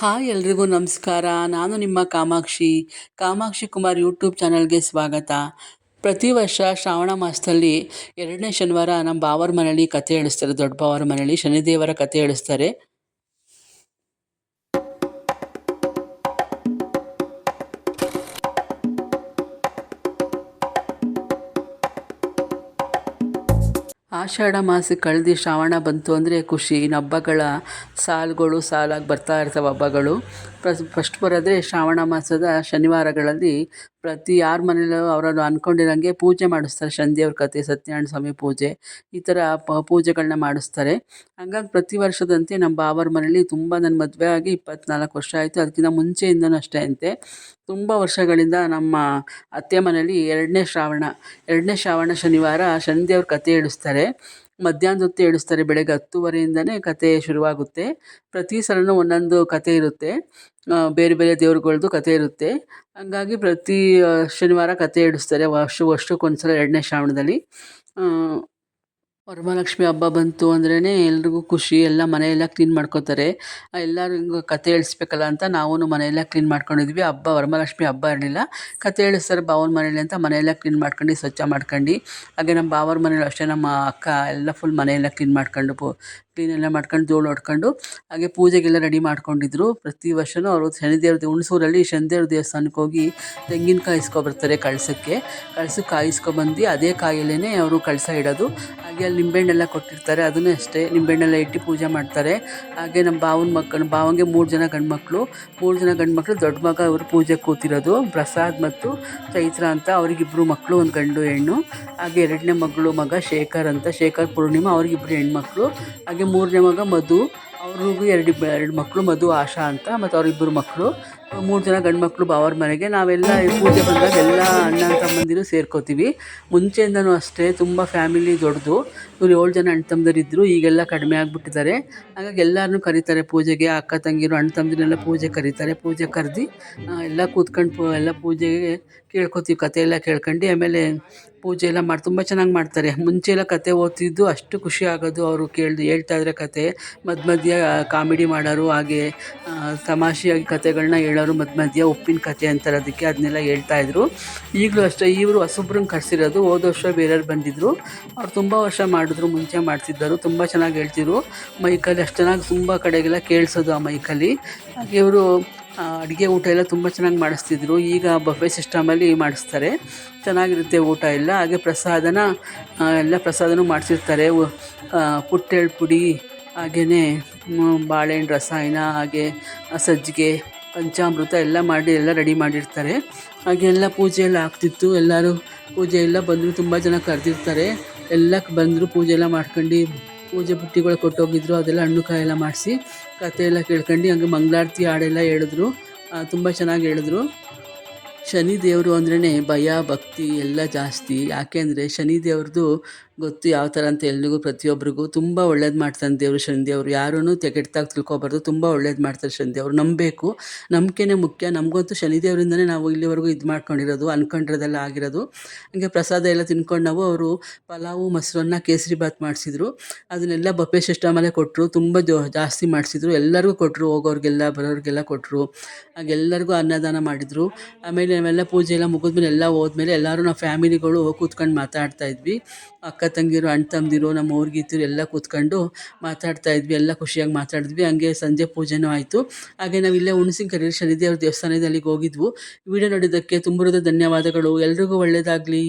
Hi ಎಲ್ರಿಗೂ ನಮಸ್ಕಾರ. ನಾನು ನಿಮ್ಮ ಕಾಮಾಕ್ಷಿ ಕುಮಾರ್ ಯೂಟ್ಯೂಬ್ ಚಾನಲ್ಗೆ ಸ್ವಾಗತ. ಪ್ರತಿ ವರ್ಷ ಶ್ರಾವಣ ಮಾಸದಲ್ಲಿ 2ನೇ ಶನಿವಾರ ನಮ್ಮ ಬಾವರ ಮನೇಲಿ ಕತೆ ಹೇಳಿಸ್ತಾರೆ. ದೊಡ್ಡ ಬಾವರ ಮನೇಲಿ ಶನಿದೇವರ ಕತೆ ಹೇಳಿಸ್ತಾರೆ. ಆಷಾಢ ಮಾಸ ಕಳೆದು ಶ್ರಾವಣ ಬಂತು ಅಂದರೆ ಖುಷಿ. ಇನ್ನು ಹಬ್ಬಗಳ ಸಾಲಾಗಿ ಬರ್ತಾ ಇರ್ತವೆ ಹಬ್ಬಗಳು. ಫಸ್ಟ್ ಬರೋದೇ ಶ್ರಾವಣ ಮಾಸದ ಶನಿವಾರಗಳಲ್ಲಿ ಪ್ರತಿ ಯಾರ ಮನೇಲೂ ಅವರನ್ನು ಅಂದ್ಕೊಂಡಿರೋಂಗೆ ಪೂಜೆ ಮಾಡಿಸ್ತಾರೆ. ಶನಿದೇವ್ರ ಕತೆ, ಸತ್ಯನಾರಾಯಣ ಸ್ವಾಮಿ ಪೂಜೆ, ಈ ಥರ ಪೂಜೆಗಳನ್ನ ಮಾಡಿಸ್ತಾರೆ. ಹಂಗಾಗಿ ಪ್ರತಿ ವರ್ಷದಂತೆ ನಮ್ಮ ಬಾವರ ಮನೇಲಿ ನನ್ನ ಮದುವೆ ಆಗಿ 24 ವರ್ಷ ಆಯಿತು. ಅದಕ್ಕಿಂತ ಮುಂಚೆಯಿಂದನೂ ಅಷ್ಟೇ ಅಂತೆ ತುಂಬ ವರ್ಷಗಳಿಂದ ನಮ್ಮ ಅತ್ತೆ ಮನೇಲಿ 2ನೇ ಶ್ರಾವಣ ಶನಿವಾರ ಶನಿದೇವ್ರ ಕತೆ ಹೇಳಿಸ್ತಾರೆ. ಮಧ್ಯಾಹ್ನದ ಹೊತ್ತು ಹೇಳಿಸ್ತಾರೆ. ಬೆಳಗ್ಗೆ 10:30ಇಂದನೇ ಕತೆ ಶುರುವಾಗುತ್ತೆ. ಪ್ರತಿ ಸಲನೂ ಒಂದೊಂದು ಕತೆ ಇರುತ್ತೆ. ಬೇರೆ ಬೇರೆ ದೇವ್ರುಗಳ್ದು ಕತೆ ಇರುತ್ತೆ. ಹಂಗಾಗಿ ಪ್ರತಿ ಶನಿವಾರ ಕತೆ ಹೇಳಿಸ್ತಾರೆ. ವರ್ಷಕ್ಕೊಂದ್ಸಲ 2ನೇ ಶ್ರಾವಣದಲ್ಲಿ. ವರಮಹಾಲಕ್ಷ್ಮಿ ಹಬ್ಬ ಬಂತು ಅಂದ್ರೇ ಎಲ್ರಿಗೂ ಖುಷಿ. ಎಲ್ಲ ಮನೆಯೆಲ್ಲ ಕ್ಲೀನ್ ಮಾಡ್ಕೋತಾರೆ. ಎಲ್ಲರೂ ಹಿಂಗೆ ಕತೆ ಹೇಳಿಸ್ಬೇಕಲ್ಲ ಅಂತ ನಾವೂ ಮನೆಯೆಲ್ಲ ಕ್ಲೀನ್ ಮಾಡ್ಕೊಂಡಿದ್ವಿ. ವರಮಹಾಲಕ್ಷ್ಮಿ ಹಬ್ಬ ಇರಲಿಲ್ಲ. ಕತೆ ಹೇಳಿಸ್ತಾರೆ ಬಾವನ ಮನೇಲಿ ಅಂತ ಮನೆಯೆಲ್ಲ ಕ್ಲೀನ್ ಮಾಡ್ಕೊಂಡು ಸ್ವಚ್ಛ ಮಾಡ್ಕೊಂಡು, ಹಾಗೆ ನಮ್ಮ ಬಾವರ ಮನೇಲಿ ಅಷ್ಟೇ ನಮ್ಮ ಅಕ್ಕ ಎಲ್ಲ ಫುಲ್ ಮನೆಯೆಲ್ಲ ಕ್ಲೀನ್ ಕ್ಲೀನೆಲ್ಲ ಮಾಡ್ಕೊಂಡು ಧೂಳು ಹೊಡ್ಕೊಂಡು ಹಾಗೆ ಪೂಜೆಗೆಲ್ಲ ರೆಡಿ ಮಾಡ್ಕೊಂಡಿದ್ರು. ಪ್ರತಿ ವರ್ಷವೂ ಅವರು ಹುಣಸೂರಲ್ಲಿ ಶನಿದೇವ್ರ ದೇವಸ್ಥಾನಕ್ಕೆ ಹೋಗಿ ತೆಂಗಿನಕಾಯಿ ಇಸ್ಕೊಬರ್ತಾರೆ. ಕಳಸಕ್ಕೆ ಕಾಯಿಸ್ಕೊಬಂದು ಅದೇ ಕಾಯಲ್ಲೇ ಅವರು ಕಳಸ ಇಡೋದು. ಹಾಗೆ ಅಲ್ಲಿ ನಿಂಬೆಹಣ್ಣೆಲ್ಲ ಕೊಟ್ಟಿರ್ತಾರೆ. ಅದನ್ನೇ ಅಷ್ಟೇ ನಿಂಬೆಹಣ್ಣೆಲ್ಲ ಇಟ್ಟು ಪೂಜೆ ಮಾಡ್ತಾರೆ. ಹಾಗೆ ನಮ್ಮ ಬಾವಂಗೆ 3 ಜನ ಗಂಡ್ಮಕ್ಳು. ದೊಡ್ಡ ಮಗ ಅವರು ಪೂಜೆ ಕೂತಿರೋದು. ಪ್ರಸಾದ್ ಮತ್ತು ಚೈತ್ರ ಅಂತ ಅವ್ರಿಗಿಬ್ಬರು ಮಕ್ಕಳು, ಒಂದು ಗಂಡು ಹೆಣ್ಣು. ಹಾಗೆ 2ನೇ ಮಗ ಶೇಖರ್ ಪೂರ್ಣಿಮಾ, ಅವ್ರಿಗಿಬ್ಬರು ಹೆಣ್ಮಕ್ಳು. ಹಾಗೆ 3ನೇ ಮಗ ಮಧು, ಅವ್ರಿಗೂ ಎರಡು ಮಕ್ಕಳು, ಮಧು ಆಶಾ ಅಂತ, ಮತ್ತು ಅವ್ರಿಬ್ಬರು ಮಕ್ಕಳು. 3 ಜನ ಗಂಡು ಮಕ್ಕಳು ಬಾವರ ಮನೆಗೆ. ನಾವೆಲ್ಲ ಪೂಜೆ ಬಂದಾಗ ಎಲ್ಲ ಅಣ್ಣ ತಮ್ಮಂದಿರು ಸೇರ್ಕೋತೀವಿ. ಮುಂಚೆಯಿಂದನೂ ಅಷ್ಟೇ ತುಂಬ ಫ್ಯಾಮಿಲಿ ದೊಡ್ಡದು. ಇವ್ರು 7 ಜನ ಅಣ್ಣ ತಮ್ಮಂದಿರಿದ್ದರು. ಈಗೆಲ್ಲ ಕಡಿಮೆ ಆಗಿಬಿಟ್ಟಿದ್ದಾರೆ. ಹಾಗಾಗಿ ಎಲ್ಲರನ್ನೂ ಕರೀತಾರೆ ಪೂಜೆಗೆ. ಅಕ್ಕ ತಂಗಿರು ಅಣ್ಣ ತಮ್ಮದಿರೆಲ್ಲ ಪೂಜೆ ಕರೀತಾರೆ. ಪೂಜೆ ಕರೆದು ಎಲ್ಲ ಕೂತ್ಕೊಂಡು ಎಲ್ಲ ಪೂಜೆಗೆ ಕೇಳ್ಕೊತೀವಿ. ಕತೆ ಎಲ್ಲ ಕೇಳ್ಕೊಂಡು ಆಮೇಲೆ ಪೂಜೆ ಎಲ್ಲ ತುಂಬ ಚೆನ್ನಾಗಿ ಮಾಡ್ತಾರೆ. ಮುಂಚೆ ಎಲ್ಲ ಕತೆ ಓದ್ತಿದ್ದು ಅಷ್ಟು ಖುಷಿ ಆಗೋದು. ಅವರು ಹೇಳ್ತಾ ಇದ್ರೆ ಕತೆ ಮಧ್ಯ ಕಾಮಿಡಿ ಮಾಡೋರು. ಹಾಗೆ ತಮಾಷೆಯಾಗಿ ಕತೆಗಳನ್ನ ಹೇಳೋರು. ಮಧ್ಯ ಉಪ್ಪಿನ ಕತೆ ಅಂತಾರೆ ಅದಕ್ಕೆ, ಅದನ್ನೆಲ್ಲ ಹೇಳ್ತಾಯಿದ್ರು. ಈಗಲೂ ಅಷ್ಟೇ. ಇವರು ಹೊಸೊಬ್ರನ್ನ ಕರೆಸಿರೋದು. ಹೋದ ವರ್ಷ ಬೇರೆಯವ್ರು ಬಂದಿದ್ದರು. ಅವ್ರು ತುಂಬ ವರ್ಷ ಮಾಡಿದ್ರು, ಮುಂಚೆ ಮಾಡ್ತಿದ್ದರು. ತುಂಬ ಚೆನ್ನಾಗಿ ಹೇಳ್ತಿದ್ರು. ಮೈಕಲ್ಲಿ ಅಷ್ಟು ಚೆನ್ನಾಗಿ ತುಂಬ ಕಡೆಗೆಲ್ಲ ಕೇಳಿಸೋದು ಆ ಮೈಕಲ್ಲಿ. ಹಾಗೆ ಇವರು ಅಡುಗೆ ಊಟ ಎಲ್ಲ ತುಂಬ ಚೆನ್ನಾಗಿ ಮಾಡಿಸ್ತಿದ್ರು. ಈಗ ಬಫೆ ಸಿಸ್ಟಮಲ್ಲಿ ಮಾಡಿಸ್ತಾರೆ. ಚೆನ್ನಾಗಿರುತ್ತೆ ಊಟ ಎಲ್ಲ. ಹಾಗೆ ಪ್ರಸಾದನೂ ಮಾಡಿಸಿರ್ತಾರೆ. ಪುಟ್ಟೆಳ್ಳು ಪುಡಿ, ಹಾಗೆಯೇ ಬಾಳೆಹಣ್ಣು ರಸಾಯನ, ಹಾಗೆ ಸಜ್ಜಿಗೆ, ಪಂಚಾಮೃತ ಎಲ್ಲ ಮಾಡಿ ಎಲ್ಲ ರೆಡಿ ಮಾಡಿರ್ತಾರೆ. ಹಾಗೆ ಎಲ್ಲ ಪೂಜೆ ಎಲ್ಲ ಆಗ್ತಿತ್ತು. ಎಲ್ಲರೂ ಪೂಜೆ ಎಲ್ಲ ಬಂದರು. ತುಂಬ ಜನ ಕರೆದಿರ್ತಾರೆ. ಎಲ್ಲ ಬಂದರು. ಪೂಜೆ ಎಲ್ಲ ಮಾಡ್ಕೊಂಡು ಪೂಜೆ ಬುಟ್ಟಿಗಳು ಕೊಟ್ಟೋಗಿದ್ರು. ಅದೆಲ್ಲ ಹಣ್ಣು ಕಾಯಿ ಎಲ್ಲ ಮಾಡಿಸಿ ಕತೆ ಎಲ್ಲ ಕೇಳ್ಕೊಂಡು ಹಂಗೆ ಮಂಗಳಾರತಿ ಹಾಡೆಲ್ಲ ಹೇಳಿದ್ರು. ತುಂಬ ಚೆನ್ನಾಗಿ ಹೇಳಿದ್ರು. ಶನಿ ದೇವರು ಅಂದ್ರೇ ಭಯ ಭಕ್ತಿ ಎಲ್ಲ ಜಾಸ್ತಿ. ಯಾಕೆಂದರೆ ಶನಿ ದೇವ್ರದ್ದು ಗೊತ್ತು ಯಾವ ಥರ ಅಂತ ಎಲ್ರಿಗೂ, ಪ್ರತಿಯೊಬ್ಬರಿಗೂ ತುಂಬ ಒಳ್ಳೇದು ಮಾಡ್ತಾನೆ ದೇವರು. ಶನಿ ದೇವರು ಯಾರೂ ಕೆಟ್ಟದಾಗಿ ತಿಳ್ಕೊಬಾರ್ದು. ತುಂಬ ಒಳ್ಳೇದು ಮಾಡ್ತಾರೆ ಶನಿ ದೇವರು. ನಂಬಬೇಕು, ನಂಬಿಕೆನೇ ಮುಖ್ಯ. ನಮಗಂತೂ ಶನಿ ದೇವರಿಂದನೇ ನಾವು ಇಲ್ಲಿವರೆಗೂ ಇದು ಮಾಡ್ಕೊಂಡಿರೋದು, ಅಂದ್ಕೊಂಡಿರೋದೆಲ್ಲ ಆಗಿರೋದು. ಹಾಗೆ ಪ್ರಸಾದ ಎಲ್ಲ ತಿನ್ಕೊಂಡು ನಾವು ಅವರು ಪಲಾವು, ಮೊಸರನ್ನ, ಕೇಸರಿ ಬಾತ್ ಮಾಡಿಸಿದ್ರು. ಅದನ್ನೆಲ್ಲ ಬಫೆ ಸಿಸ್ಟಮಲ್ಲೇ ಕೊಟ್ಟರು. ತುಂಬ ಜಾಸ್ತಿ ಮಾಡಿಸಿದ್ರು. ಎಲ್ಲರಿಗೂ ಕೊಟ್ಟರು. ಹೋಗೋರಿಗೆಲ್ಲ ಬರೋರಿಗೆಲ್ಲ ಕೊಟ್ಟರು. ಹಾಗೆಲ್ಲರಿಗೂ ಅನ್ನದಾನ ಮಾಡಿದರು. ಆಮೇಲೆ ನಾವೆಲ್ಲ ಪೂಜೆ ಎಲ್ಲ ಮುಗಿದ್ಮೇಲೆ ಎಲ್ಲ ಹೋದ್ಮೇಲೆ ಎಲ್ಲರೂ ನಾವು ಫ್ಯಾಮಿಲಿಗಳು ಕೂತ್ಕೊಂಡು ಮಾತಾಡ್ತಾಯಿದ್ವಿ. ಅಕ್ಕ ತಂಗಿರು, ಅಣ್ಣ ತಮ್ಮದಿರು, ನಮ್ಮ ಊರ್ಗೀತಿರು ಎಲ್ಲ ಕೂತ್ಕೊಂಡು ಮಾತಾಡ್ತಾಯಿದ್ವಿ. ಎಲ್ಲ ಖುಷಿಯಾಗಿ ಮಾತಾಡಿದ್ವಿ. ಹಂಗೆ ಸಂಜೆ ಪೂಜೆನೂ ಆಯಿತು. ಹಾಗೆ ನಾವು ಇಲ್ಲೇ ಹುಣಸಿನಕೆರೆ ಶನಿದೇವ್ರ ದೇವಸ್ಥಾನದಲ್ಲಿ ಹೋಗಿದ್ವು. ವಿಡಿಯೋ ನೋಡಿದ್ದಕ್ಕೆ ತುಂಬ ಧನ್ಯವಾದಗಳು. ಎಲ್ರಿಗೂ ಒಳ್ಳೆಯದಾಗಲಿ.